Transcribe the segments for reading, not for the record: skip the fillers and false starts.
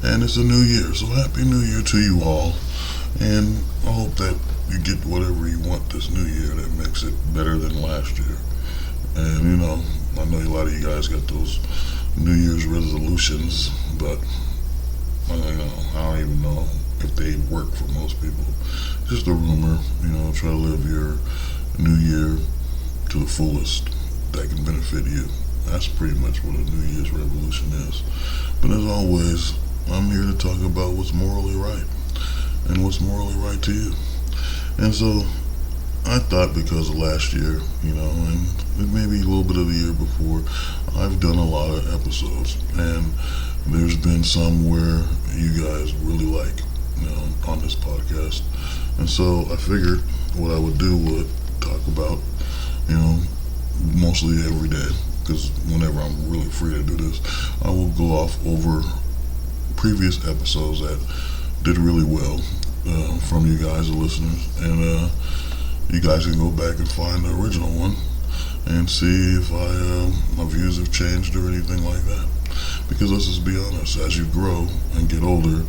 And it's a new year, so happy new year to you all. And I hope that you get whatever you want this new year that makes it better than last year. And I know a lot of you guys got those New Year's resolutions, but I don't even know if they work for most people. Just a rumor, try to live your new year to the fullest that can benefit you. That's pretty much what a New Year's revolution is. But as always, I'm here to talk about what's morally right and what's morally right to you. And so I thought because of last year, and maybe a little bit of the year before, I've done a lot of episodes, and there's been some where you guys really like, on this podcast. And so I figured what I would do would talk about, mostly every day, because whenever I'm really free to do this, I will go off over previous episodes that did really well from you guys, the listeners, and you guys can go back and find the original one and see if my views have changed or anything like that. Because let's just be honest, as you grow and get older,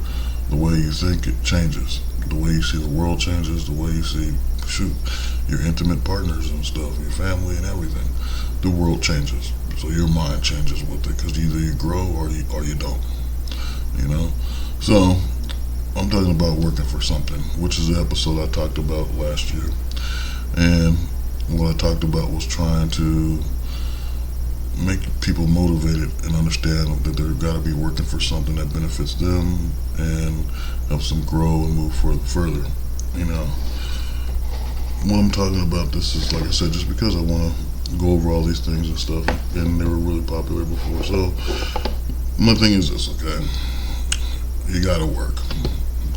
the way you think it changes. The way you see the world changes, the way you see, your intimate partners and stuff, your family and everything. The world changes. So your mind changes with it, because either you grow or you don't. So I'm talking about working for something, which is the episode I talked about last year. And what I talked about was trying to make people motivated and understand that they've got to be working for something that benefits them and helps them grow and move further. What I'm talking about, this is, like I said, just because I want to go over all these things and stuff, and they were really popular before. So my thing is this, okay? You got to work.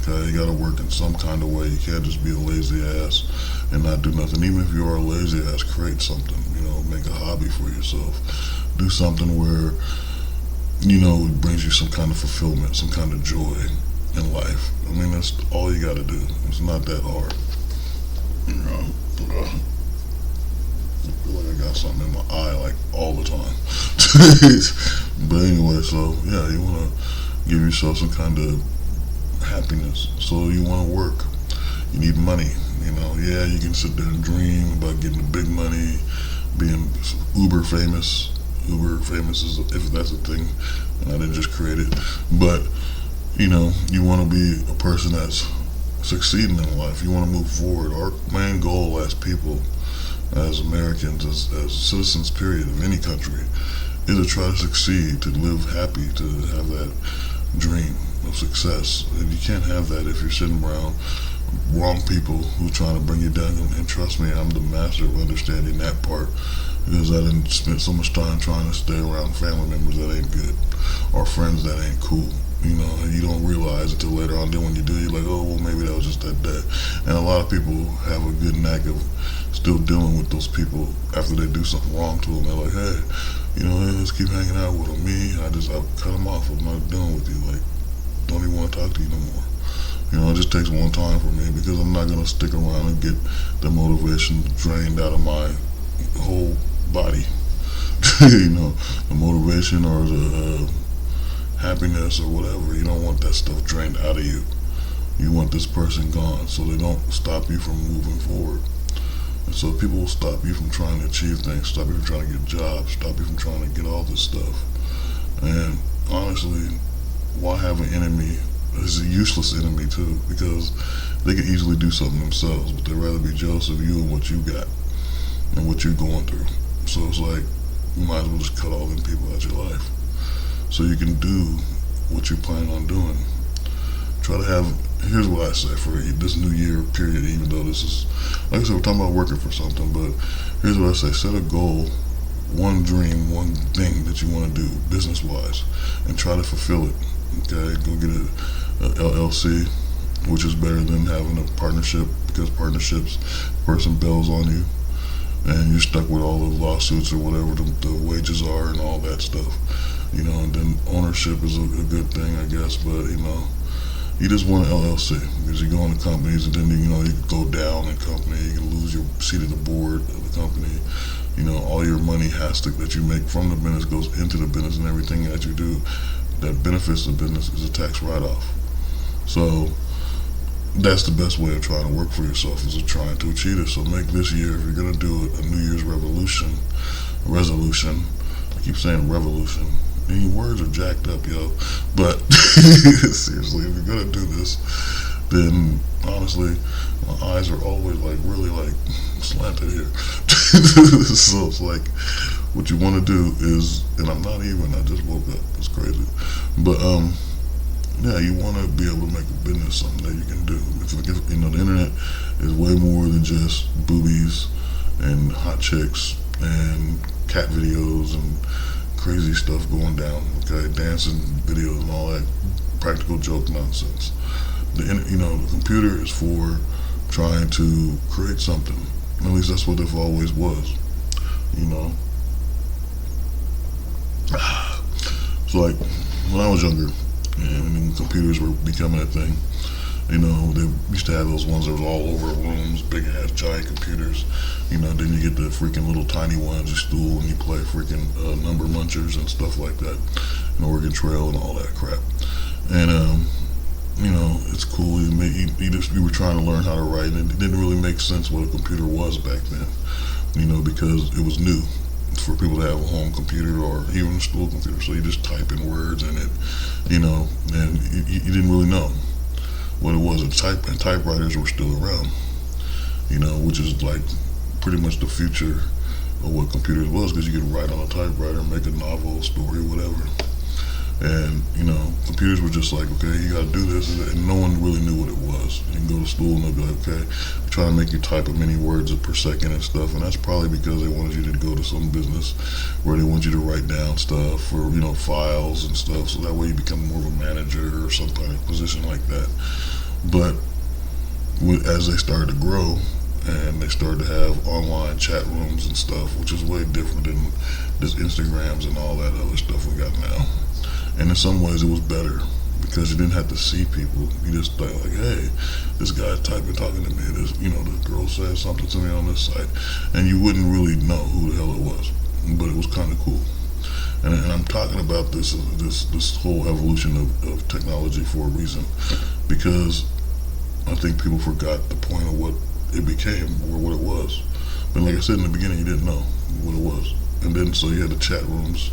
Okay, you got to work in some kind of way. You can't just be a lazy ass and not do nothing. Even if you are a lazy ass, create something. Make a hobby for yourself. Do something where it brings you some kind of fulfillment, some kind of joy in life. That's all you got to do. It's not that hard. I feel like I got something in my eye like all the time. But anyway, so yeah, you want to give yourself some kind of happiness. So you want to work. You need money. Yeah, you can sit there and dream about getting the big money, being uber famous. Uber famous is, if that's a thing, and I didn't just create it. But you want to be a person that's succeeding in life. You want to move forward. Our main goal as people, as Americans, as citizens, period, of any country, is to try to succeed, to live happy, to have that dream of success. And you can't have that if you're sitting around wrong people who are trying to bring you down. And trust me, I'm the master of understanding that part, because I didn't spend so much time trying to stay around family members that ain't good, or friends that ain't cool. And you don't realize until later on. Then when you do, you're like, oh, well, maybe that was just that day. And a lot of people have a good knack of still dealing with those people after they do something wrong to them. They're like, hey, hey, let's keep hanging out with them. I cut them off. I'm not dealing with you. Like, don't even want to talk to you no more. It just takes one time for me, because I'm not going to stick around and get the motivation drained out of my whole body. The motivation or the happiness or whatever. You don't want that stuff drained out of you. You want this person gone so they don't stop you from moving forward. And so people will stop you from trying to achieve things, stop you from trying to get jobs, stop you from trying to get all this stuff. And honestly, why have an enemy? It's a useless enemy too, because they could easily do something themselves, but they'd rather be jealous of you and what you got and what you're going through. So it's like, you might as well just cut all them people out of your life so you can do what you plan on doing. Try to have, here's what I say for this new year period, even though this is, like I said, we're talking about working for something, but here's what I say: set a goal, one dream, one thing that you want to do business-wise, and try to fulfill it. Okay, go get a LLC, which is better than having a partnership, because partnerships, person bails on you, and you're stuck with all the lawsuits or whatever the wages are and all that stuff. And then ownership is a good thing, I guess, but you just want an LLC, because you go into companies and then you can go down in company, you can lose your seat at the board of the company. All your money that you make from the business goes into the business, and everything that you do that benefits the business is a tax write-off. So that's the best way of trying to work for yourself, is of trying to achieve it. So make this year, if you're gonna do a New Year's resolution. I keep saying revolution. Any words are jacked up, yo. But seriously, if you're gonna do this, then honestly, my eyes are always like really like slanted here. So it's like, what you want to do is, and I just woke up. It's crazy, but yeah, you want to be able to make a business something that you can do. If the internet is way more than just boobies and hot chicks and cat videos and crazy stuff going down. Okay, dancing videos and all that practical joke nonsense. The computer is for trying to create something. At least that's what it always was. It's like when I was younger, and when computers were becoming a thing, they used to have those ones that was all over rooms, big ass giant computers. Then you get the freaking little tiny ones, you stool and you play freaking number munchers and stuff like that, and Oregon Trail and all that crap. And it's cool. You were trying to learn how to write, and it didn't really make sense what a computer was back then, because it was new for people to have a home computer or even a school computer. So you just type in words in it, and you didn't really know what it was. And typewriters were still around, which is like pretty much the future of what computers was, because you could write on a typewriter, make a novel, a story, whatever. And computers were just like, okay, you got to do this, and no one really knew what it was. You can go to school and they'll be like, okay, try to make you type as many words per second and stuff, and that's probably because they wanted you to go to some business where they want you to write down stuff or files and stuff, so that way you become more of a manager or some kind of position like that. But as they started to grow and they started to have online chat rooms and stuff, which is way different than just Instagrams and all that other stuff we got now. And in some ways it was better, because you didn't have to see people. You just thought like, hey, this guy's talking to me. This, this girl said something to me on this site, and you wouldn't really know who the hell it was, but it was kind of cool. And I'm talking about this whole evolution of technology for a reason, because I think people forgot the point of what it became or what it was. But like I said in the beginning, you didn't know what it was, and then so you had the chat rooms.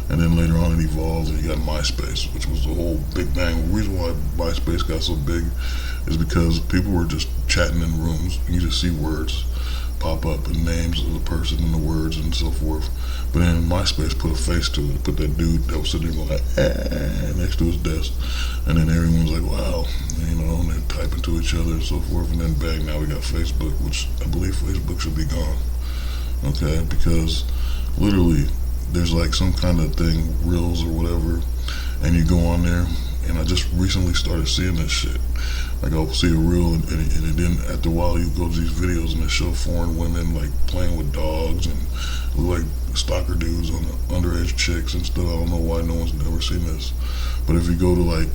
And then later on it evolved, and you got MySpace, which was the whole big bang. The reason why MySpace got so big is because people were just chatting in rooms, and you just see words pop up and names of the person and the words and so forth. But then MySpace put a face to it, put that dude that was sitting there going next to his desk, and then everyone's like, wow, and they're typing to each other and so forth, and then bang, now we got Facebook, which I believe Facebook should be gone, okay, because literally there's like some kind of thing, Reels or whatever, and you go on there, and I just recently started seeing this shit. Like I'll see a reel, and then after a while you go to these videos and they show foreign women like playing with dogs and look like stalker dudes on underage chicks and stuff. I don't know why no one's never seen this, but if you go to like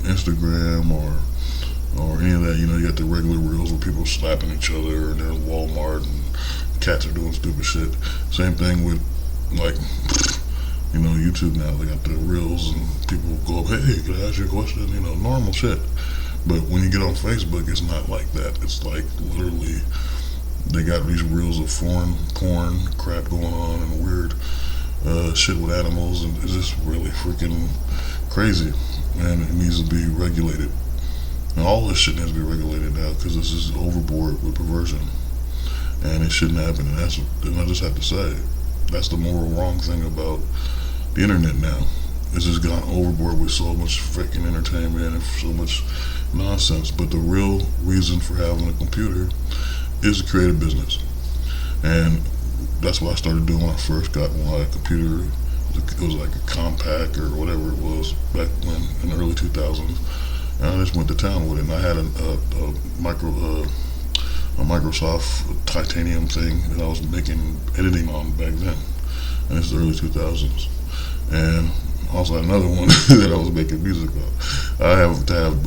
Instagram or any of that, you got the regular reels where people are slapping each other, and they're in Walmart and cats are doing stupid shit. Same thing with like YouTube now. They got the reels and people go up, hey, can I ask you a question? Normal shit. But when you get on Facebook, it's not like that. It's like literally they got these reels of foreign porn crap going on and weird shit with animals, and it's just really freaking crazy, and it needs to be regulated. And all this shit needs to be regulated now, because this is overboard with perversion, and it shouldn't happen. And I just have to say, that's the moral wrong thing about the internet now. It's just gone overboard with so much freaking entertainment and so much nonsense. But the real reason for having a computer is to create a business, and that's what I started doing when I first got a computer. It was like a Compaq or whatever it was back when in the early 2000s, and I just went to town with it. And I had a Microsoft Titanium thing that I was making editing on back then, and it's the early 2000s. And also had another one that I was making music on. I have to have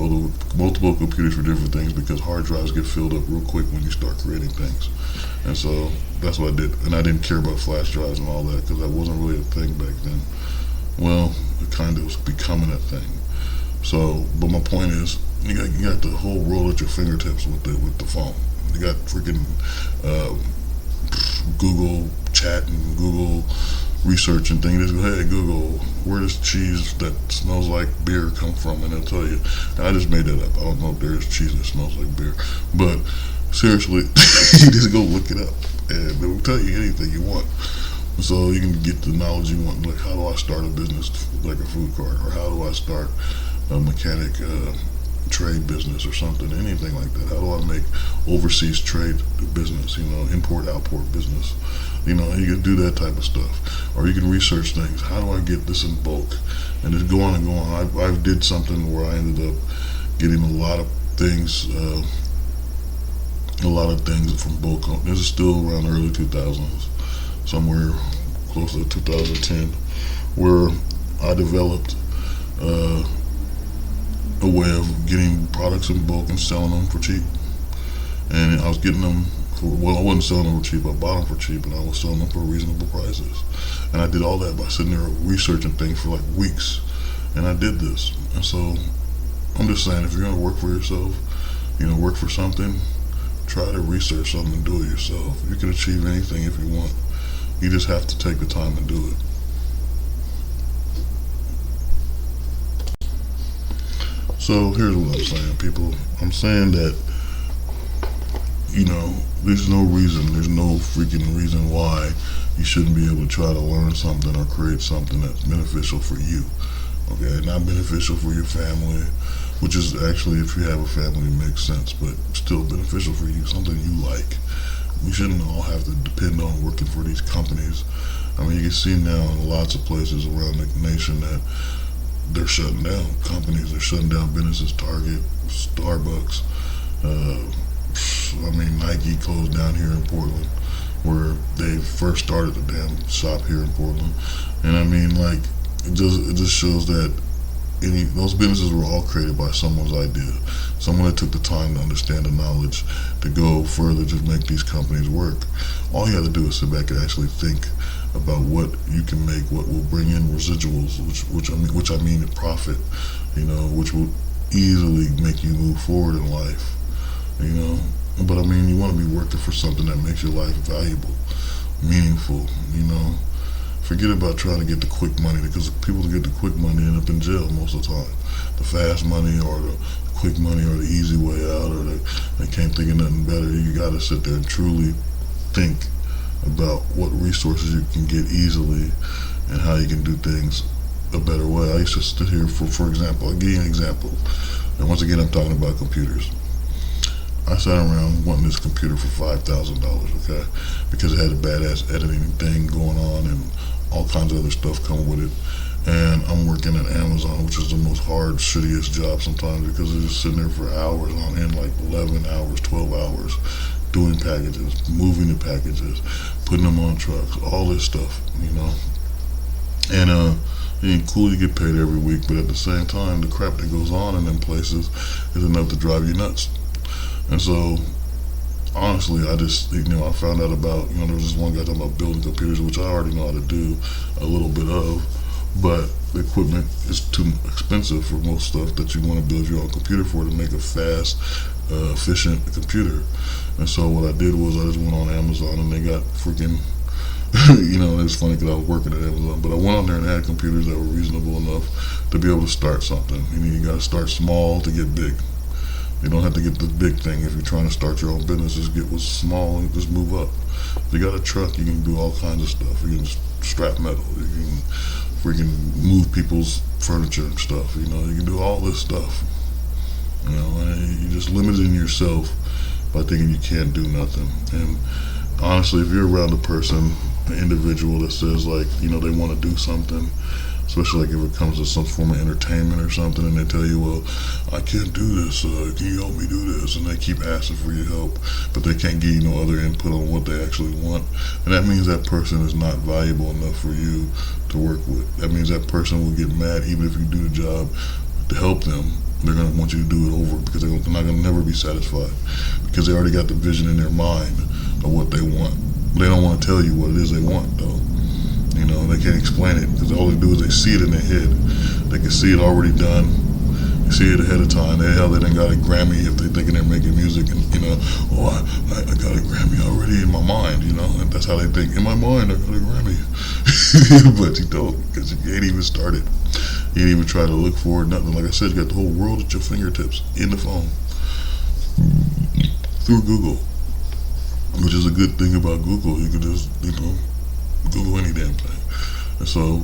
multiple computers for different things, because hard drives get filled up real quick when you start creating things. And so that's what I did. And I didn't care about flash drives and all that, because that wasn't really a thing back then. Well, kind of becoming that thing. So, but my point is, you got the whole world at your fingertips with the phone. You got freaking uh, Google chat and Google research and things. Just go, hey Google, where does cheese that smells like beer come from? And it'll tell you. And I just made that up. I don't know if there is cheese that smells like beer, but seriously, you just go look it up, and it will tell you anything you want. So you can get the knowledge you want. Like, how do I start a business like a food cart, or how do I start a mechanic trade business or something, anything like that. How do I make overseas trade business, import outport business, you can do that type of stuff. Or you can research things. How do I get this in bulk? And just go on and go on. I did something where I ended up getting a lot of things from bulk. This is still around early 2000s, somewhere close to 2010, where I developed a way of getting products in bulk and selling them for cheap. And I was getting them I wasn't selling them for cheap. I bought them for cheap, and I was selling them for reasonable prices. And I did all that by sitting there researching things for like weeks. And I did this. And so I'm just saying, if you're going to work for yourself, work for something, try to research something and do it yourself. You can achieve anything if you want. You just have to take the time and do it. So here's what I'm saying, people. I'm saying that, there's no freaking reason why you shouldn't be able to try to learn something or create something that's beneficial for you. Okay, not beneficial for your family, which is actually, if you have a family, it makes sense, but still beneficial for you, something you like. We shouldn't all have to depend on working for these companies. I mean, you can see now in lots of places around the nation that they're shutting down companies. They're shutting down businesses. Target, Starbucks. Nike closed down here in Portland, where they first started the damn shop here in Portland. And it just shows that those businesses were all created by someone's idea. Someone that took the time to understand the knowledge to go further to make these companies work. All you have to do is sit back and actually think about what you can make, what will bring in residuals, which I mean profit, which will easily make you move forward in life, But you want to be working for something that makes your life valuable, meaningful, Forget about trying to get the quick money, because people that get the quick money end up in jail most of the time. The fast money or the quick money or the easy way out, or they can't think of nothing better. You got to sit there and truly think about what resources you can get easily and how you can do things a better way. I used to sit here for example, I'll give you an example. And once again, I'm talking about computers. I sat around wanting this computer for $5,000, okay? Because it had a badass editing thing going on and all kinds of other stuff coming with it. And I'm working at Amazon, which is the most hard, shittiest job sometimes, because they're just sitting there for hours on end, like 11 hours, 12 hours, doing packages, moving the packages, putting them on trucks, all this stuff, And it ain't cool, you get paid every week, but at the same time, the crap that goes on in them places is enough to drive you nuts. And so, honestly, I just, I found out about, there was this one guy talking about building computers, which I already know how to do a little bit of, but the equipment is too expensive for most stuff that you want to build your own computer for, to make a fast, efficient computer. And so what I did was I just went on Amazon, and they got freaking, it was funny because I was working at Amazon, but I went on there and had computers that were reasonable enough to be able to start something. You got to start small to get big. You don't have to get the big thing if you're trying to start your own business. Just get what's small and just move up. If you got a truck, you can do all kinds of stuff. You can strap metal. You can freaking move people's furniture and stuff. You can do all this stuff. And you're just limiting yourself by thinking you can't do nothing. And honestly, if you're around a person, an individual that says they want to do something, especially if it comes to some form of entertainment or something, and they tell you, well, I can't do this, can you help me do this? And they keep asking for your help, but they can't give you no other input on what they actually want. And that means that person is not valuable enough for you to work with. That means that person will get mad even if you do the job to help them. They're going to want you to do it over, because they're not going to never be satisfied, because they already got the vision in their mind of what they want. They don't want to tell you what it is they want, though. You know, they can't explain it because all they do is they see it in their head. They can see it already done. They see it ahead of time. They done got a Grammy if they thinking they're making music, and you know, oh, I got a Grammy already in my mind. You know, and that's how they think. In my mind, I got a Grammy, but you don't because you ain't even started. You ain't even try to look for it. Nothing. Like I said, you got the whole world at your fingertips in the phone through Google, which is a good thing about Google. You can just, you know, Google any damn thing. And so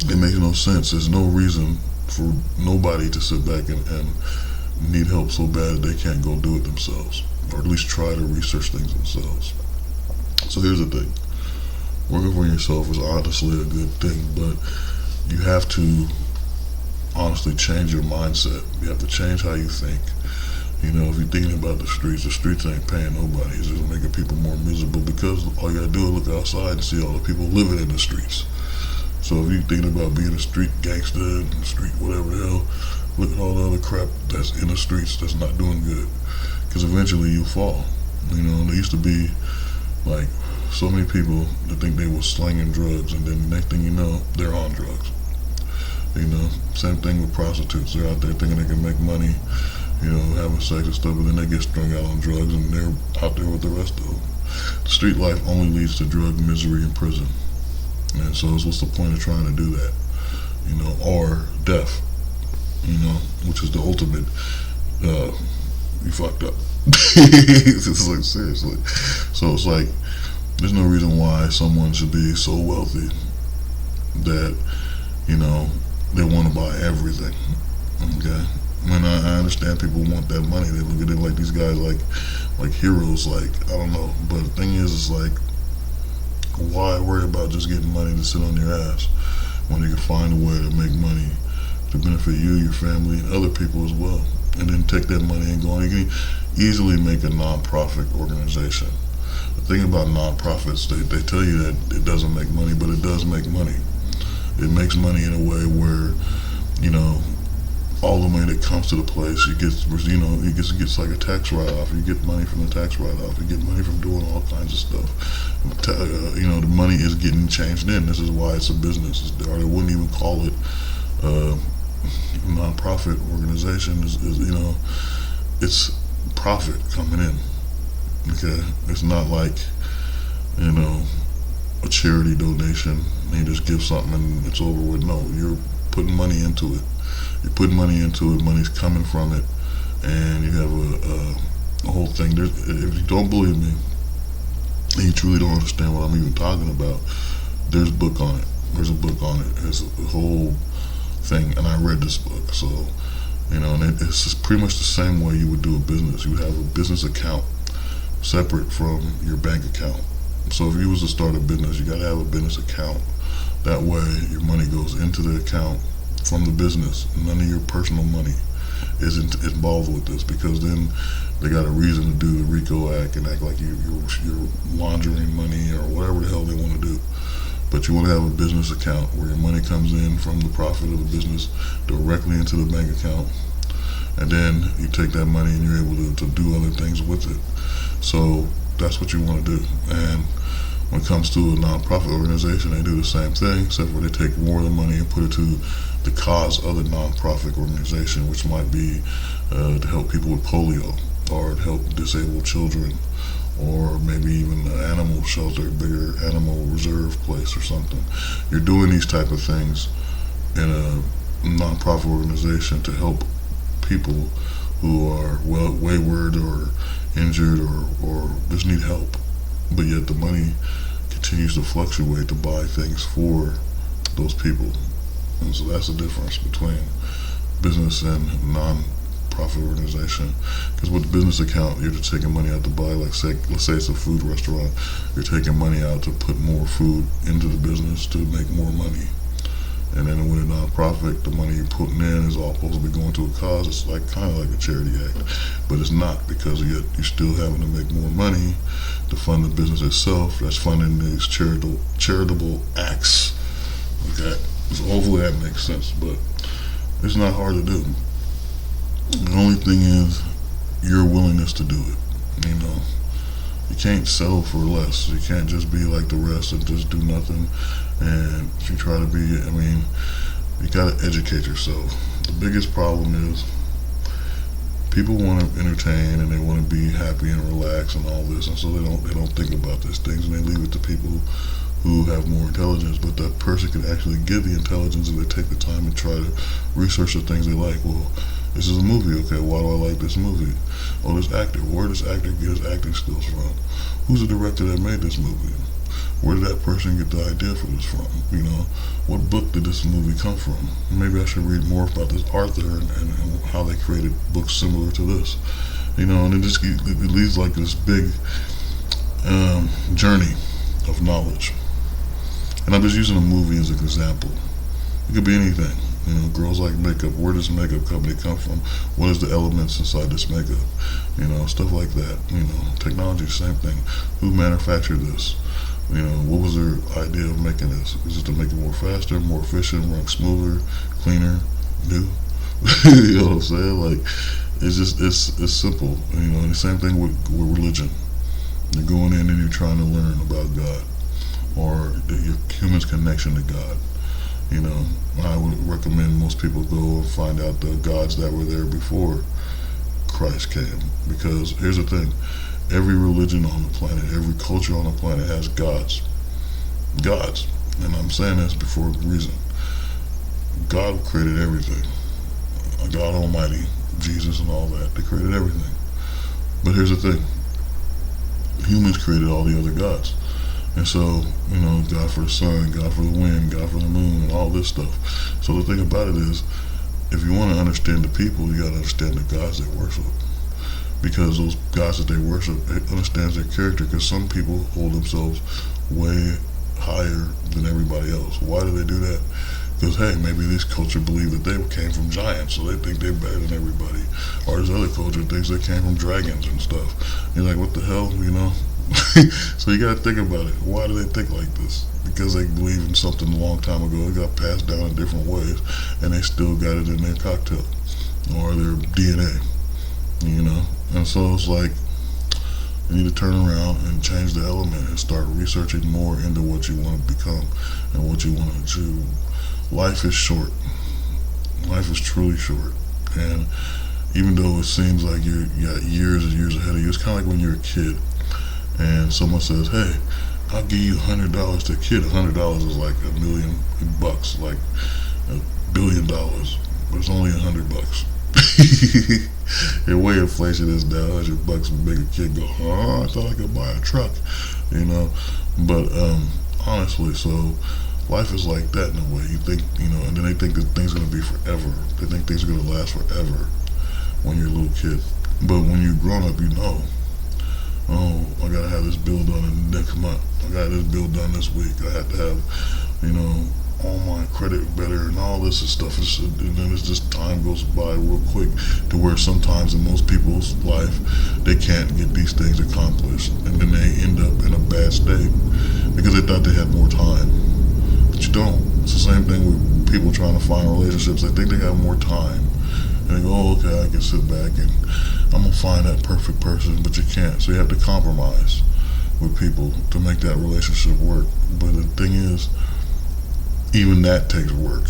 it makes no sense. There's no reason for nobody to sit back and need help so bad that they can't go do it themselves, or at least try to research things themselves. So here's the thing. Working for yourself is honestly a good thing, but you have to honestly change your mindset. You have to change how you think. You know, if you're thinking about the streets ain't paying nobody. It's just making people more miserable because all you gotta do is look outside and see all the people living in the streets. So if you're thinking about being a street gangster, street whatever the hell, look at all the other crap that's in the streets that's not doing good. Because eventually you'll fall. You know, there used to be like so many people that think they were slinging drugs, and then the next thing you know, they're on drugs. You know, same thing with prostitutes. They're out there thinking they can make money, you know, having sex and stuff, but then they get strung out on drugs and they're out there with the rest of them. The street life only leads to drug misery and prison. And so what's the point of trying to do that? You know, or death, you know, which is the ultimate, you fucked up. It's like, seriously. So it's like, there's no reason why someone should be so wealthy that, you know, they want to buy everything. Okay? When I understand people want that money, they look at it like these guys like heroes, like, I don't know. But the thing is, it's like, why worry about just getting money to sit on your ass when you can find a way to make money to benefit you, your family, and other people as well? And then take that money and go on. You can easily make a non-profit organization. The thing about non-profits, they tell you that it doesn't make money, but it does make money. It makes money in a way where, you know, all the money that comes to the place, you get, you know, it gets like a tax write-off. You get money from the tax write-off. You get money from doing all kinds of stuff. You know, the money is getting changed in. This is why it's a business. Or they wouldn't even call it non-profit organization. Is, you know, it's profit coming in. Okay, it's not like, you know, a charity donation. You just give something and it's over with. No, you're putting money into it. You put money into it, money's coming from it, and you have a whole thing. If you don't believe me, and you truly don't understand what I'm even talking about, there's a book on it. There's a book on it. It's a whole thing, and I read this book. So, you know, and it's just pretty much the same way you would do a business. You would have a business account separate from your bank account. So if you was to start a business, you got to have a business account. That way, your money goes into the account from the business. None of your personal money is involved with this, because then they got a reason to do the RICO Act and act like you're laundering money or whatever the hell they want to do. But you want to have a business account where your money comes in from the profit of the business directly into the bank account, and then you take that money and you're able to do other things with it. So that's what you want to do. And when it comes to a non-profit organization, they do the same thing, except for they take more of the money and put it to the cause of the non-profit organization, which might be to help people with polio, or to help disabled children, or maybe even an animal shelter, a bigger animal reserve place or something. You're doing these type of things in a non-profit organization to help people who are wayward or injured or just need help. But yet the money continues to fluctuate to buy things for those people. And so that's the difference between business and non-profit organization. Because with the business account, you're just taking money out to buy, like, let's say it's a food restaurant. You're taking money out to put more food into the business to make more money. And then with a non-profit, the money you're putting in is all supposed to be going to a cause. It's like kind of like a charity act, but it's not, because you're still having to make more money to fund the business itself. That's funding these charitable acts. Okay, so hopefully that makes sense, but it's not hard to do. The only thing is your willingness to do it. You know, You can't settle for less. You can't just be like the rest and just do nothing. And if you try to be, I mean, you gotta educate yourself. The biggest problem is people want to entertain and they want to be happy and relax and all this, and so they don't think about these things, and they leave it to people who have more intelligence. But that person can actually get the intelligence if they take the time and try to research the things they like. Well, this is a movie. Okay, why do I like this movie? Oh, this actor. Where does actor get his acting skills from? Who's the director that made this movie? Where did that person get the idea for this from? You know, what book did this movie come from? Maybe I should read more about this author and how they created books similar to this. You know, and it leads like this big journey of knowledge. And I'm just using a movie as an example. It could be anything. You know, girls like makeup. Where does makeup company come from? What is the elements inside this makeup? You know, stuff like that. You know, technology, same thing. Who manufactured this? You know, what was their idea of making this? Is it to make it more faster, more efficient, run smoother, cleaner, new? You know what I'm saying? Like, it's simple. You know, and the same thing with religion. You're going in and you're trying to learn about God or your human's connection to God. You know, I would recommend most people go and find out the gods that were there before Christ came. Because here's the thing. Every religion on the planet, every culture on the planet has gods. Gods. And I'm saying this for a reason. God created everything. God Almighty, Jesus and all that. They created everything. But here's the thing. Humans created all the other gods. And so, you know, God for the sun, God for the wind, God for the moon, and all this stuff. So the thing about it is, if you want to understand the people, you got to understand the gods they worship. Because those gods that they worship, it understands their character. Because some people hold themselves way higher than everybody else. Why do they do that? Because, hey, maybe this culture believe that they came from giants, so they think they're better than everybody. Or this other culture thinks they came from dragons and stuff. You're like, what the hell, you know? So you got to think about it. Why do they think like this? Because they believe in something a long time ago. It got passed down in different ways, and they still got it in their cocktail or their DNA, you know? And so it's like, you need to turn around and change the element and start researching more into what you want to become and what you want to achieve. Life is short. Life is truly short. And even though it seems like you got years and years ahead of you, it's kind of like when you're a kid and someone says, hey, I'll give you $100 to a kid. $100 is like $1,000,000, like $1 billion. But it's only $100. The way inflation is now, $100 would make a kid go, I thought I could buy a truck, you know. But honestly, so life is like that in a way. You think, you know, and then they think that things are going to be forever. They think things are going to last forever when you're a little kid. But when you're grown up, you know, oh, I got to have this bill done in next month. I got this bill done this week. I have to have, you know, all my credit better and all this stuff. And then it's just time goes by real quick to where sometimes in most people's life, they can't get these things accomplished. And then they end up in a bad state because they thought they had more time. But you don't. It's the same thing with people trying to find relationships. They think they have more time. And they go, oh, okay, I can sit back and I'm going to find that perfect person, but you can't. So you have to compromise with people to make that relationship work. But the thing is, even that takes work.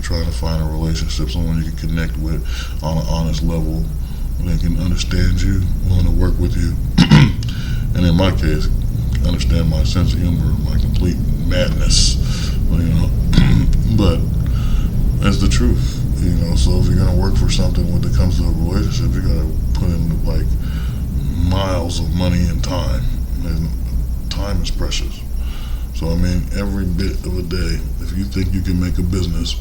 Trying to find a relationship, someone you can connect with on an honest level, they can understand you, willing to work with you. And in my case, understand my sense of humor, my complete madness, you know. But that's the truth. You know, so if you're going to work for something when it comes to a relationship, you got to put in like miles of money and time. And time is precious. So I mean, every bit of a day, if you think you can make a business,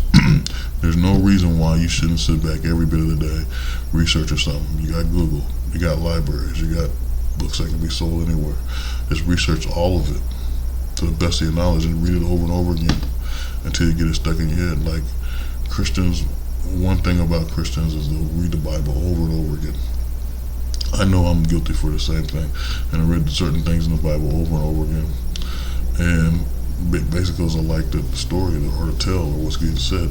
there's no reason why you shouldn't sit back every bit of the day, research or something. You got Google, you got libraries, you got books that can be sold anywhere. Just research all of it to the best of your knowledge and read it over and over again until you get it stuck in your head. Like Christians, one thing about Christians is they'll read the Bible over and over again. I know I'm guilty for the same thing, and I read certain things in the Bible over and over again. And basically, it's like the story or the tale or what's getting said.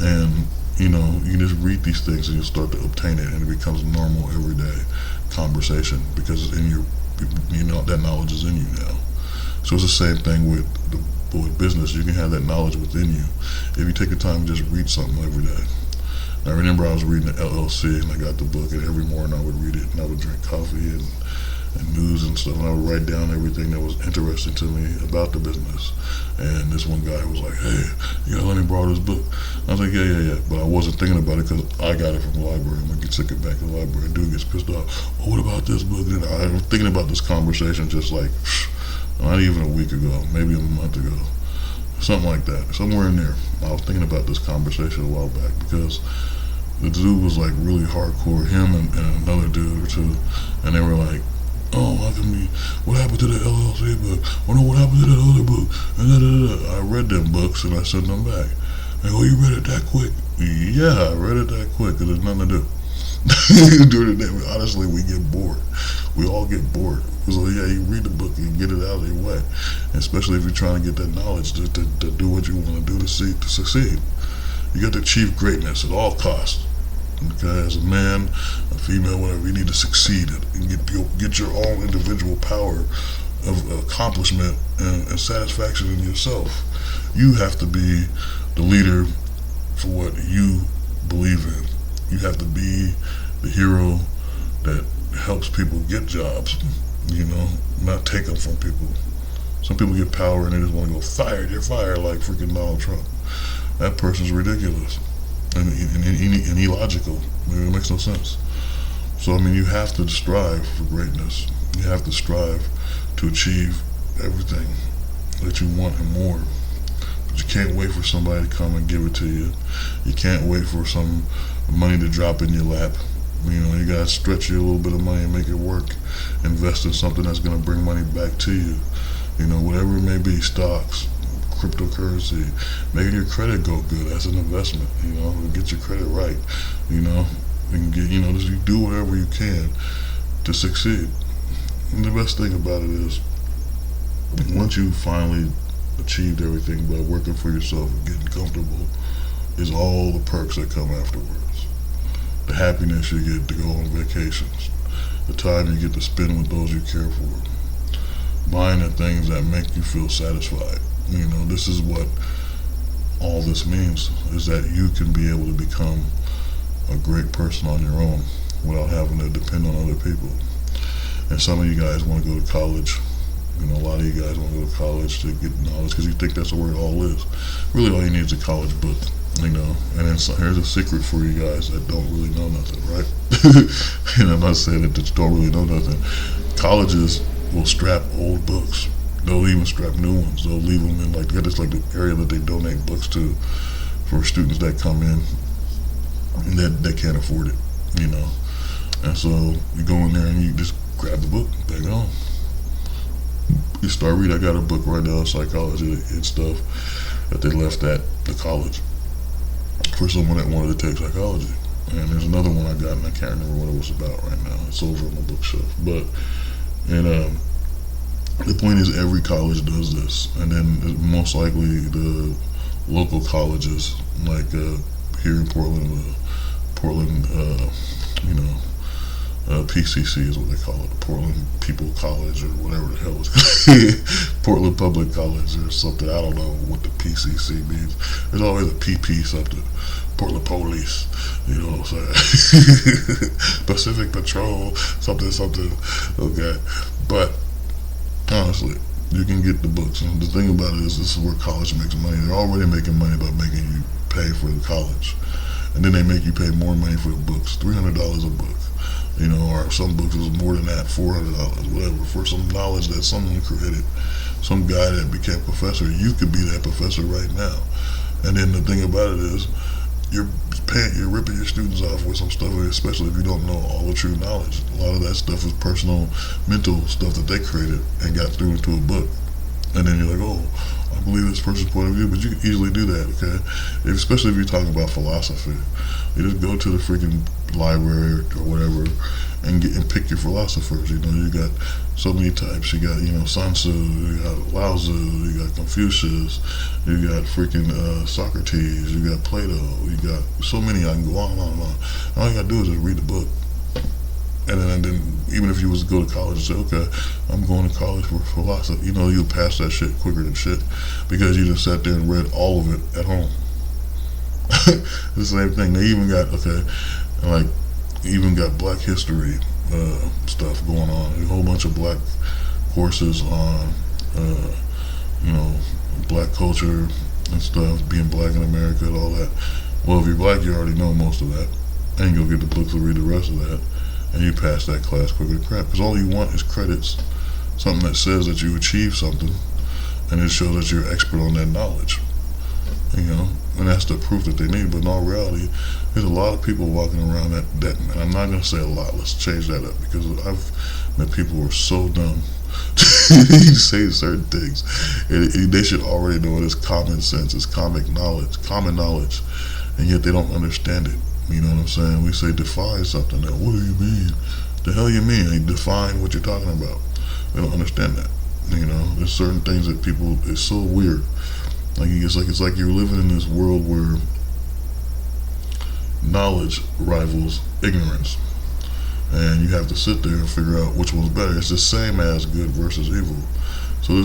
And, you know, you just read these things and you start to obtain it, and it becomes normal everyday conversation because it's in your that knowledge is in you now. So it's the same thing with business. You can have that knowledge within you if you take the time to just read something every day. I remember I was reading the LLC, and I got the book, and every morning I would read it, and I would drink coffee and news and stuff, and I would write down everything that was interesting to me about the business. And this one guy was like, "Hey, you gotta let me borrow this book." I was like, yeah. But I wasn't thinking about it because I got it from the library. I'm gonna take it back to the library. Dude gets pissed off. "Oh, what about this book?" And I'm thinking about this conversation just like not even a week ago, maybe a month ago, something like that, somewhere in there. I was thinking about this conversation a while back because the dude was like really hardcore, him and another dude or two, and they were like, "Oh, how come what happened to the LLC book? Oh no, what happened to that other book?" And I read them books and I sent them back. They go, "You read it that quick?" Yeah, I read it that quick because there's nothing to do. During the day, honestly, we get bored. We all get bored. So yeah, you read the book and get it out of your way, especially if you're trying to get that knowledge to do what you want to do to succeed. You got to achieve greatness at all costs. Okay, as a man, a female, whatever, you need to succeed and get your own individual power of accomplishment and satisfaction in yourself. You have to be the leader for what you believe in. You have to be the hero that helps people get jobs, not take them from people. Some people get power and they just want to go fired. You're fired, like freaking Donald Trump. That person's ridiculous and illogical. It makes no sense. So, you have to strive for greatness. You have to strive to achieve everything that you want and more. But you can't wait for somebody to come and give it to you. You can't wait for some money to drop in your lap. You gotta stretch your little bit of money and make it work. Invest in something that's gonna bring money back to you. Whatever it may be, stocks, cryptocurrency, making your credit go good. That's an investment. Get your credit right. And get, just you do whatever you can to succeed. And the best thing about it is, once you finally achieved everything by working for yourself and getting comfortable, is all the perks that come afterwards. The happiness you get to go on vacations, the time you get to spend with those you care for, buying the things that make you feel satisfied. This is what all this means, is that you can be able to become a great person on your own without having to depend on other people. And some of you guys want to go to college. A lot of you guys want to go to college to get knowledge because you think that's where it all is. Really, all you need is a college book. And then here's a secret for you guys that don't really know nothing, right? And I'm not saying that you don't really know nothing. Colleges will strap old books. They'll even strap new ones. They'll leave them in it's like the area that they donate books to for students that come in and that can't afford it, And so you go in there and you just grab the book, take it on. You start reading. I got a book right now, psychology and stuff that they left at the college for someone that wanted to take psychology. And there's another one I got, and I can't remember what it was about right now. It's over on my bookshelf. The point is, every college does this, and then most likely the local colleges, like here in Portland, PCC is what they call it, Portland People College or whatever the hell it's called. Portland Public College or something. I don't know what the PCC means. There's always a PP something. Portland Police, you know what I'm saying? Pacific Patrol, something. Okay, but honestly, you can get the books. And the thing about it is, this is where college makes money. They're already making money by making you pay for the college, and then they make you pay more money for the books. $300 a book. Or some books is more than that, $400, whatever, for some knowledge that someone created, some guy that became a professor. You could be that professor right now. And then the thing about it is, you're ripping your students off with some stuff, especially if you don't know all the true knowledge. A lot of that stuff is personal, mental stuff that they created and got through into a book. And then you're like, oh, I believe this person's point of view, but you can easily do that, okay? Especially if you're talking about philosophy. You just go to the freaking library or whatever and pick your philosophers. You got so many types. You got, Sun Tzu, you got Lao Tzu, you got Confucius, you got freaking Socrates, you got Plato, you got so many. I can go on and on and on. All you gotta do is just read the book. And then even if you was to go to college and say, okay, I'm going to college for philosophy, you'll pass that shit quicker than shit because you just sat there and read all of it at home. The same thing. They even got like even got Black History stuff going on. A whole bunch of black courses on black culture and stuff, being black in America and all that. Well, if you're black, you already know most of that, and you go get the books and read the rest of that, and you pass that class quicker than crap. Because all you want is credits, something that says that you achieved something, and it shows that you're expert on that knowledge. And that's the proof that they need. But in all reality, there's a lot of people walking around that and I'm not going to say a lot, let's change that up, because I've met people who are so dumb to say certain things, and they should already know it is common sense, it's common knowledge, and yet they don't understand it. You know what I'm saying? We say define something. Now, what do you mean? The hell you mean? They define what you're talking about. They don't understand that. There's certain things that people, it's so weird. It's like you're living in this world where knowledge rivals ignorance, and you have to sit there and figure out which one's better. It's the same as good versus evil. So it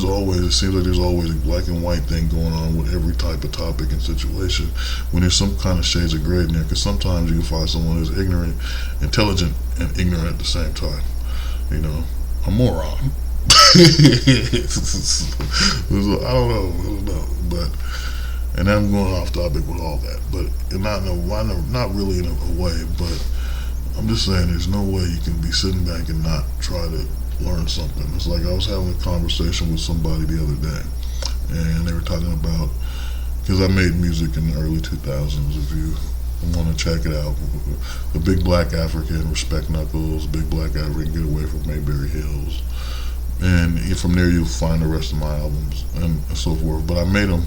seems like there's always a black and white thing going on with every type of topic and situation, when there's some kind of shades of gray in there, because sometimes you can find someone who's intelligent and ignorant at the same time. A moron. I don't know, but, and I'm going off topic with all that, but not really in a way, but I'm just saying there's no way you can be sitting back and not try to learn something. It's like I was having a conversation with somebody the other day, and they were talking about, because I made music in the early 2000s, if you want to check it out, the Big Black African, Respect Knuckles, Big Black African, Get Away from Mayberry Hills, and from there you'll find the rest of my albums and so forth. But I made them,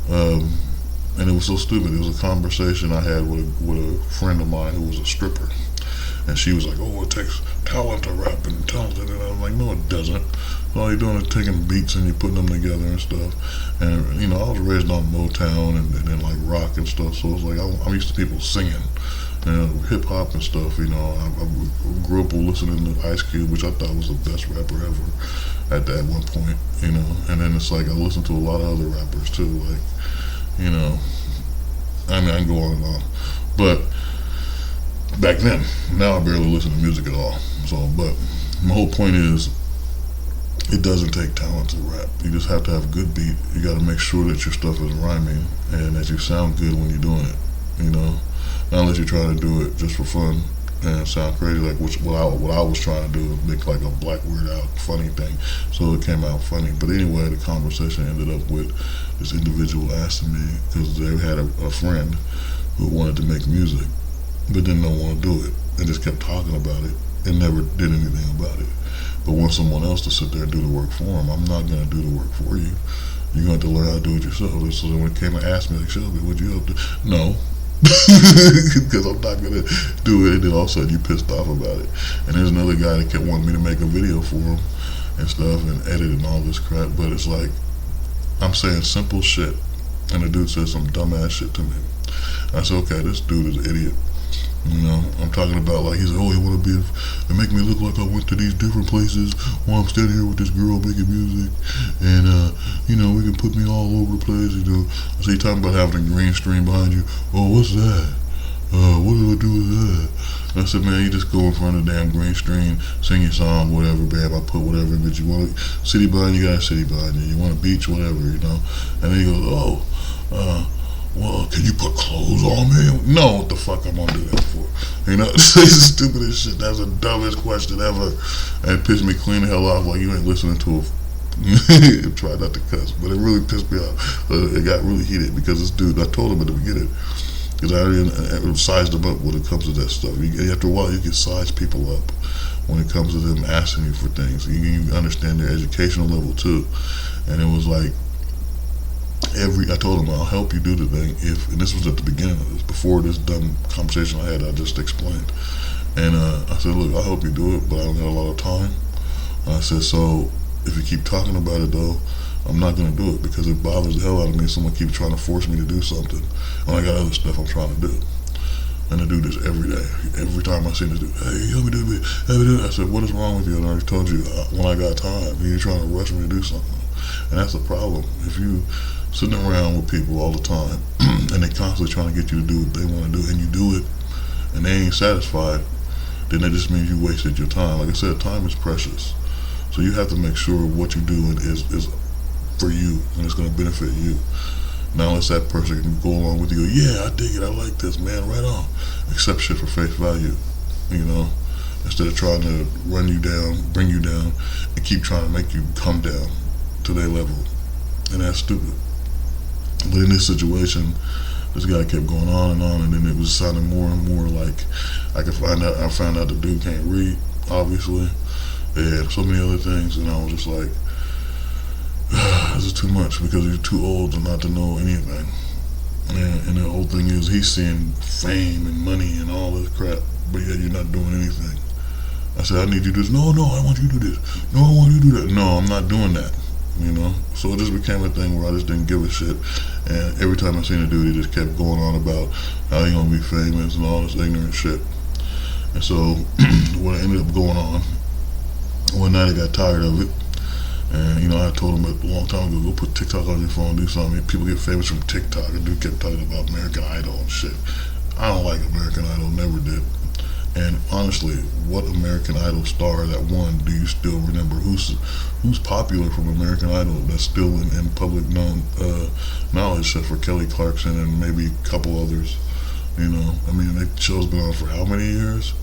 and it was so stupid. It was a conversation I had with a friend of mine who was a stripper, and she was like, "Oh, it takes talent to rap and talent," and I'm like, "No, it doesn't. All you're doing is taking beats and you're putting them together and stuff." And I was raised on Motown and then like rock and stuff, so it's like I'm used to people singing. Hip hop and stuff, I grew up listening to Ice Cube, which I thought was the best rapper ever at that one point, and then it's like I listened to a lot of other rappers too, like, I can go on and on, but back then, now I barely listen to music at all, so, but my whole point is, it doesn't take talent to rap. You just have to have a good beat. You got to make sure that your stuff is rhyming and that you sound good when you're doing it, not unless you're trying to do it just for fun and sound crazy, like what I was trying to do was make like a Black Weird Al funny thing, so it came out funny. But anyway, the conversation ended up with this individual asking me, because they had a friend who wanted to make music but didn't want to do it and just kept talking about it and never did anything about it, but want someone else to sit there and do the work for them. I'm not going to do the work for you. You're going to have to learn how to do it yourself. So then when it came and asked me, like, Shelby, would you help? No. Because I'm not going to do it, and then all of a sudden you pissed off about it. And there's another guy that kept wanting me to make a video for him and stuff and edit and all this crap, but it's like I'm saying simple shit and the dude says some dumbass shit to me. I said, okay, this dude is an idiot. I'm talking about, like, he said, oh, you want to and make me look like I went to these different places while I'm standing here with this girl making music, and we can put me all over the place, I said, you talking about having a green screen behind you? Oh, what's that? What do I do with that? I said, man, you just go in front of the damn green screen, sing your song, whatever, bam, I put whatever image you want. City behind you, got a city behind you. You want a beach, whatever, And then he goes, well, can you put clothes on me? No, what the fuck I'm gonna do that for? It's the stupidest shit. That's the dumbest question ever. And it pissed me clean the hell off, like you ain't listening to it. Try not to cuss, but it really pissed me off. It got really heated because this dude, I told him at the beginning, because I already sized them up when it comes to that stuff. After a while, you can size people up when it comes to them asking you for things. You understand their educational level too. And it was like, I told him, I'll help you do the thing and this was at the beginning of this, before this dumb conversation I had, I just explained. And I said, look, I'll help you do it, but I don't have a lot of time. And I said, so if you keep talking about it though, I'm not going to do it, because it bothers the hell out of me if someone keeps trying to force me to do something when I got other stuff I'm trying to do. And the dude this every day. Every time I see this dude, hey, help me do it. Help me do it. I said, what is wrong with you? And I already told you when I got time. You're trying to rush me to do something. And that's the problem. If you sitting around with people all the time and they constantly trying to get you to do what they want to do, and you do it and they ain't satisfied, then that just means you wasted your time. Like I said, time is precious. So you have to make sure what you're doing is for you and it's going to benefit you. Not unless that person can go along with you, go, yeah, I dig it, I like this, man, right on. Accept shit for face value, you know, instead of trying to run you down, bring you down, and keep trying to make you come down to their level. And that's stupid. But in this situation, this guy kept going on, and then it was sounding more and more like I found out the dude can't read, obviously, and so many other things, and I was just like, this is too much, because you're too old to not to know anything. And the whole thing is he's seeing fame and money and all this crap, but yet you're not doing anything. I said, I need you to do this. No, I want you to do this. No, I want you to do that. No, I'm not doing that. You know, so it just became a thing where I just didn't give a shit. And every time I seen a dude, he just kept going on about how he gonna be famous and all this ignorant shit. And so what ended up going on, one night I got tired of it. And, you know, I told him a long time ago, go put TikTok on your phone, do something. People get famous from TikTok. And dude kept talking about American Idol and shit. I don't like American Idol, never did. And honestly, what American Idol star that won do you still remember? Who's popular from American Idol that's still in public knowledge, except for Kelly Clarkson and maybe a couple others? You know, I mean, that show's been on for how many years?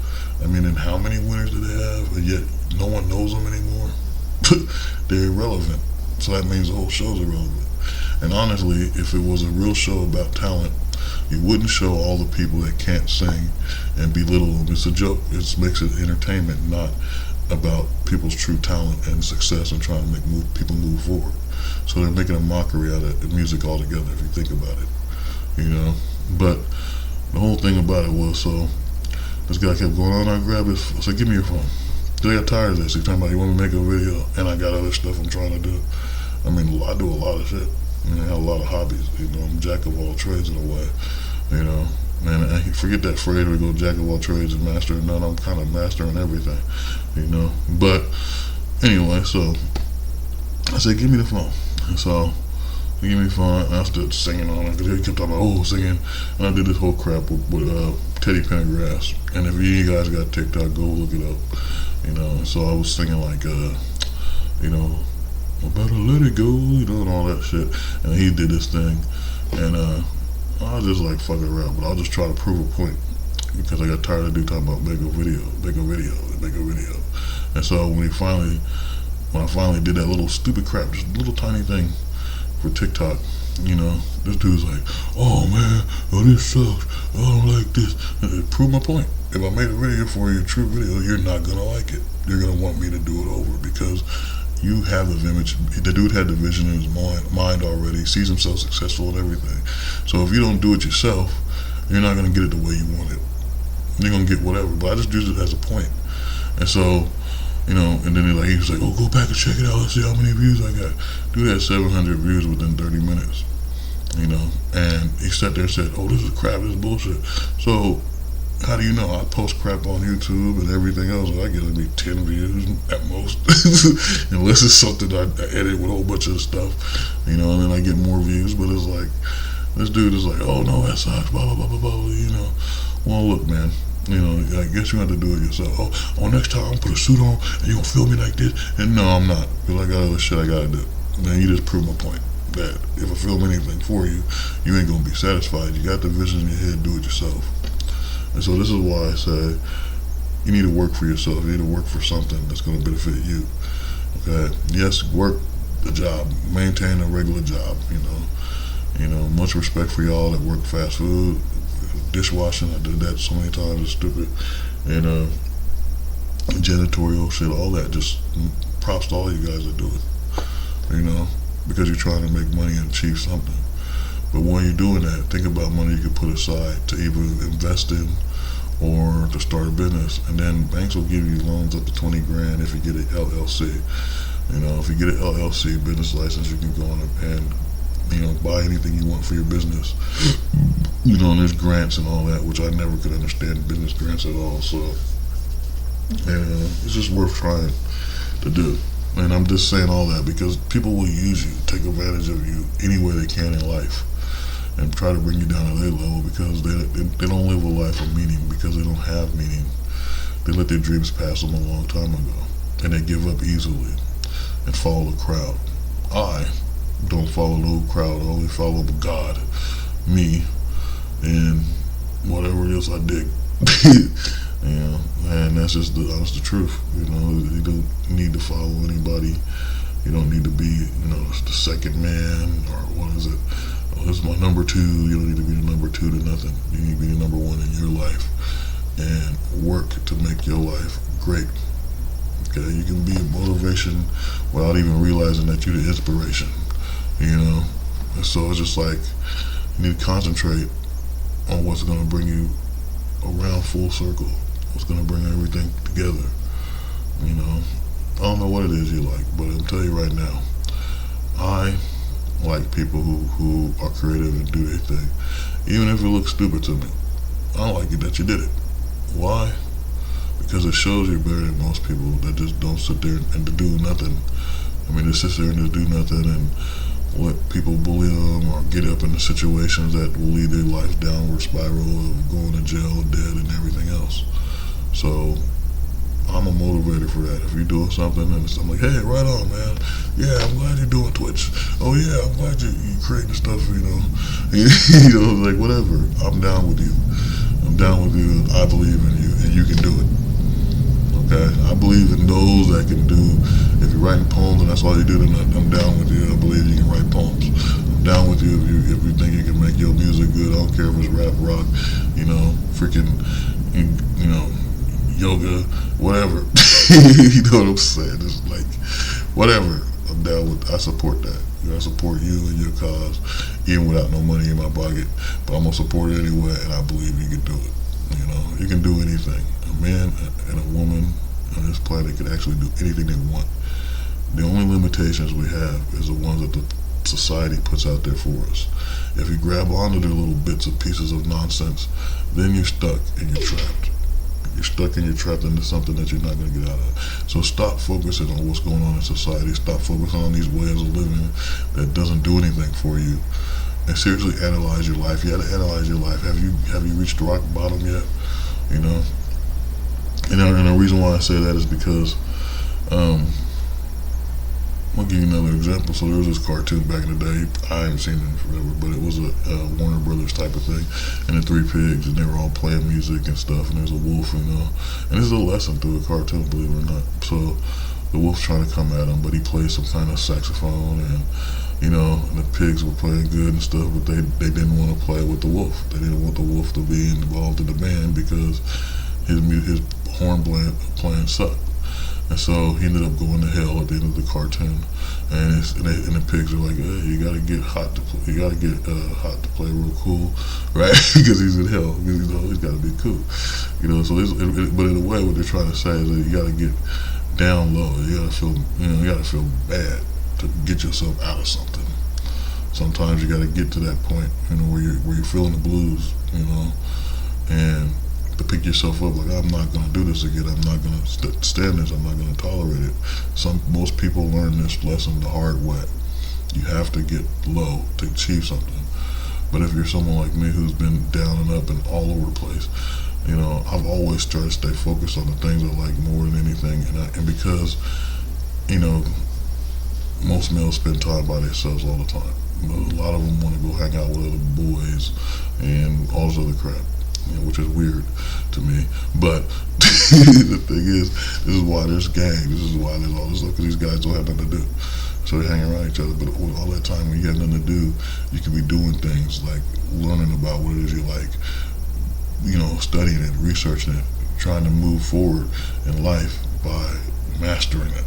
I mean, and how many winners do they have? And yet no one knows them anymore. They're irrelevant. So that means the whole show's irrelevant. And honestly, if it was a real show about talent, you wouldn't show all the people that can't sing and belittle them. It's a joke. It makes it entertainment, not about people's true talent and success and trying to make people move forward. So they're making a mockery out of the music altogether, if you think about it. You know? But the whole thing about it was, so this guy kept going on. I grabbed his, I said, give me your phone. I got tired of this. He's talking about, you want me to make a video, and I got other stuff I'm trying to do. I mean, I do a lot of shit. I mean, I have a lot of hobbies. You know, I'm jack of all trades in a way. You know, and forget that phrase where we go jack of all trades and master of none. I'm kind of mastering everything. You know, but anyway, so I said, give me the phone. And so he gave me the phone, and I stood singing on it because he kept talking about singing, and I did this whole crap with Teddy Pendergrass. And if you guys got TikTok, go look it up. You know, so I was singing like, you know, I better let it go, you know, and all that shit. And he did this thing, and I was just like, fuck it around, but I'll just try to prove a point because I got tired of dude talking about make a video. And so when I finally did that little stupid crap, just a little tiny thing for TikTok, you know, this dude's like, oh man, this sucks, I don't like this. And prove my point. If I made a video for you, a true video, you're not gonna like it. You're gonna want me to do it over because you have the image. The dude had the vision in his mind already, sees himself successful and everything. So if you don't do it yourself, you're not gonna get it the way you want it. You're gonna get whatever. But I just use it as a point. And so, you know, and then he was like, oh, go back and check it out. Let's see how many views I got. Dude had 700 views within 30 minutes. You know, and he sat there and said, oh, this is crap, this is bullshit. So how do you know? I post crap on YouTube and everything else, and I get maybe 10 views at most. Unless it's something I edit with a whole bunch of stuff, you know, and then I get more views. But it's like, this dude is like, oh no, that sucks, blah, blah, blah, blah, blah, you know. Well, look, man, you know, I guess you have to do it yourself. Oh, next time I'm gonna put a suit on and you gonna film me like this. And no, I'm not, because I got other shit I gotta do. Man, you just prove my point. That if I film anything for you, you ain't gonna be satisfied. You got the vision in your head, do it yourself. And so this is why I say you need to work for yourself. You need to work for something that's going to benefit you. Okay? Yes, work the job. Maintain a regular job, you know. You know, much respect for y'all that work fast food, dishwashing. I did that so many times. It's stupid. And janitorial shit, all that. Just props to all you guys that do it. You know, because you're trying to make money and achieve something. But when you're doing that, think about money you can put aside to either invest in or to start a business. And then banks will give you loans up to 20 grand if you get an LLC. You know, if you get an LLC business license, you can go on and buy anything you want for your business. And there's grants and all that, which I never could understand business grants at all. So, it's just worth trying to do. And I'm just saying all that because people will use you, take advantage of you any way they can in life, and try to bring you down to their level because they don't live a life of meaning because they don't have meaning. They let their dreams pass them a long time ago, and they give up easily and follow the crowd. I don't follow no crowd. I only follow God, me, and whatever it is I dig. And that's just the truth. You don't need to follow anybody. You don't need to be, the second man or what is it? Oh, this is my number two. You don't need to be the number two to nothing. You need to be the number one in your life and work to make your life great. Okay, you can be a motivation without even realizing that you're the inspiration. And so it's just like you need to concentrate on what's going to bring you around full circle. What's going to bring everything together. I don't know what it is you like, but I'll tell you right now, I like people who are creative and do their thing. Even if it looks stupid to me, I like it that you did it. Why? Because it shows you're better than most people that just don't sit there and do nothing. They sit there and just do nothing and let people bully them or get up into situations that will lead their life downward spiral of going to jail, dead, and everything else. So I'm a motivator for that. If you're doing something and I'm like, hey, right on, man. Yeah, I'm glad you're doing Twitch. Oh yeah, I'm glad you're creating stuff. Like whatever. I'm down with you. I'm down with you. I believe in you, and you can do it. Okay, I believe in those that can do. If you're writing poems and that's all you do, then I'm down with you. I believe you can write poems. I'm down with you if you think you can make your music good. I don't care if it's rap, rock, freaking, yoga, whatever. You know what I'm saying? It's like, whatever. I'm down with. I support that. I support you and your cause, even without no money in my pocket. But I'm gonna support it anyway, and I believe you can do it. You can do anything. A man and a woman on this planet can actually do anything they want. The only limitations we have is the ones that the society puts out there for us. If you grab onto their little bits and pieces of nonsense, then you're stuck and you're trapped. You're stuck and you're trapped into something that you're not going to get out of. So stop focusing on what's going on in society. Stop focusing on these ways of living that doesn't do anything for you. And seriously analyze your life. You got to analyze your life. Have you reached rock bottom yet? And the reason why I say that is because I'll give you another example. So there was this cartoon back in the day. I haven't seen it in forever, but it was a Warner Brothers type of thing. And the three pigs, and they were all playing music and stuff. And there's a wolf, And this is a lesson through a cartoon, believe it or not. So the wolf's trying to come at him, but he plays some kind of saxophone, and the pigs were playing good and stuff, but they didn't want to play with the wolf. They didn't want the wolf to be involved in the band because his horn playing sucked. And so he ended up going to hell at the end of the cartoon, and the pigs are like, hey, you gotta get hot to play. You gotta get hot to play real cool, right? Because he's in hell. He's gotta be cool. So but in a way, what they're trying to say is that you gotta get down low. You gotta feel bad to get yourself out of something. Sometimes you gotta get to that point, where you're feeling the blues, and to pick yourself up, like, I'm not going to do this again. I'm not going to stand this. I'm not going to tolerate it. Most people learn this lesson the hard way. You have to get low to achieve something. But if you're someone like me who's been down and up and all over the place, I've always tried to stay focused on the things I like more than anything. And because, most males spend time by themselves all the time. A lot of them want to go hang out with other boys and all this other crap. Which is weird to me, but the thing is, this is why there's gangs. This is why there's all this stuff, because these guys don't have nothing to do, so they hang around each other. But with all that time when you have nothing to do, you can be doing things like learning about what it is you like, studying it, researching it, trying to move forward in life by mastering it.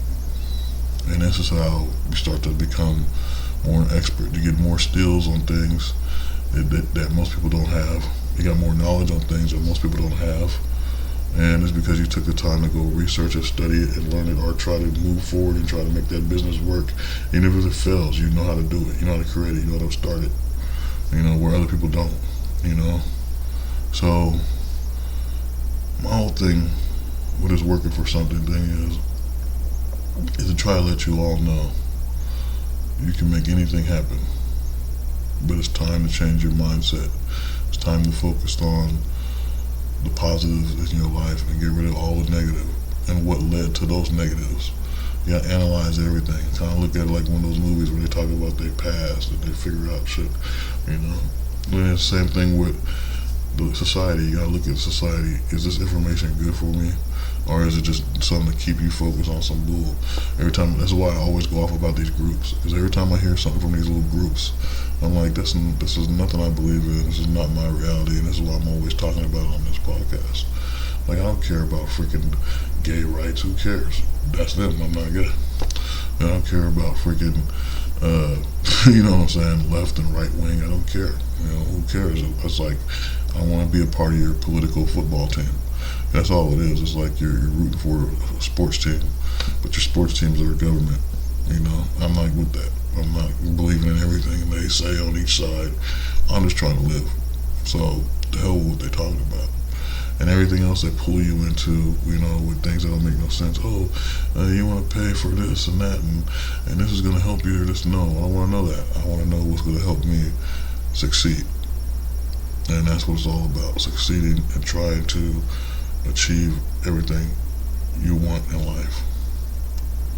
And this is how you start to become more an expert. You get more skills on things that most people don't have. You got more knowledge on things that most people don't have, And it's because you took the time to go research it, study it, and learn it, or try to move forward and try to make that business work. And if it fails, you know how to do it. You know how to create it. You know how to start it. Where other people don't. So my whole thing with this working for something thing is to try to let you all know you can make anything happen. But it's time to change your mindset. It's time to focus on the positives in your life and get rid of all the negative and what led to those negatives. You gotta analyze everything. Kind of look at it like one of those movies where they talk about their past and they figure out shit. And it's the same thing with the society. You gotta look at society. Is this information good for me, or is it just something to keep you focused on some bull? Every time, that's why I always go off about these groups. Because every time I hear something from these little groups, I'm like, this is nothing I believe in. This is not my reality, and this is what I'm always talking about on this podcast. Like, I don't care about freaking gay rights. Who cares? That's them. I'm not gay. I don't care about freaking, you know what I'm saying, left and right wing. I don't care. Who cares? It's like, I want to be a part of your political football team. That's all it is. It's like you're rooting for a sports team, but your sports teams are a government. I'm not with that. I'm not believing in everything they say on each side. I'm just trying to live. So, the hell with what they're talking about. And everything else they pull you into, with things that don't make no sense. Oh, you want to pay for this and that, and this is going to help you. No, I don't want to know that. I want to know what's going to help me succeed. And that's what it's all about, succeeding and trying to achieve everything you want in life.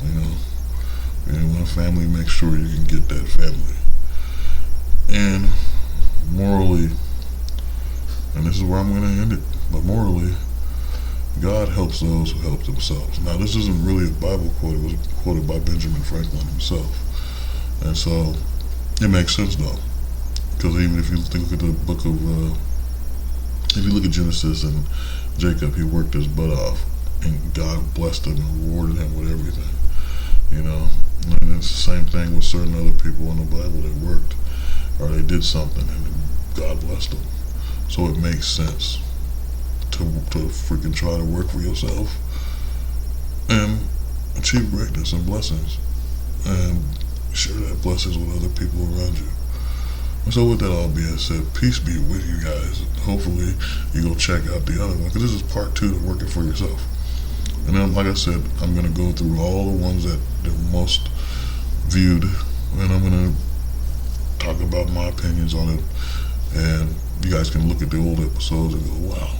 And when a family, make sure you can get that family. And morally, and this is where I'm going to end it, but morally, God helps those who help themselves. Now, this isn't really a Bible quote. It was quoted by Benjamin Franklin himself. And so, it makes sense, though. Because even if you look at the book of, if you look at Genesis and Jacob, he worked his butt off. And God blessed him and rewarded him with everything. And it's the same thing with certain other people in the Bible. They worked, or they did something, and God blessed them. So it makes sense to freaking try to work for yourself and achieve greatness and blessings, and share that blessings with other people around you. And so with that all being said, peace be with you guys. Hopefully you go check out the other one, because this is part 2 of working for yourself. And then, like I said, I'm going to go through all the ones that are most viewed, and I'm going to talk about my opinions on it. And you guys can look at the old episodes and go, wow,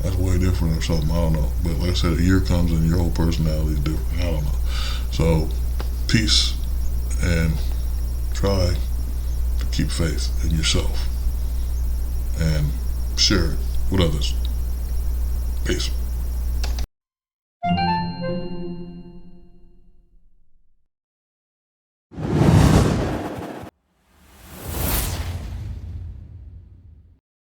that's way different or something. I don't know. But like I said, a year comes and your whole personality is different. I don't know. So, peace, and try to keep faith in yourself and share it with others. Peace.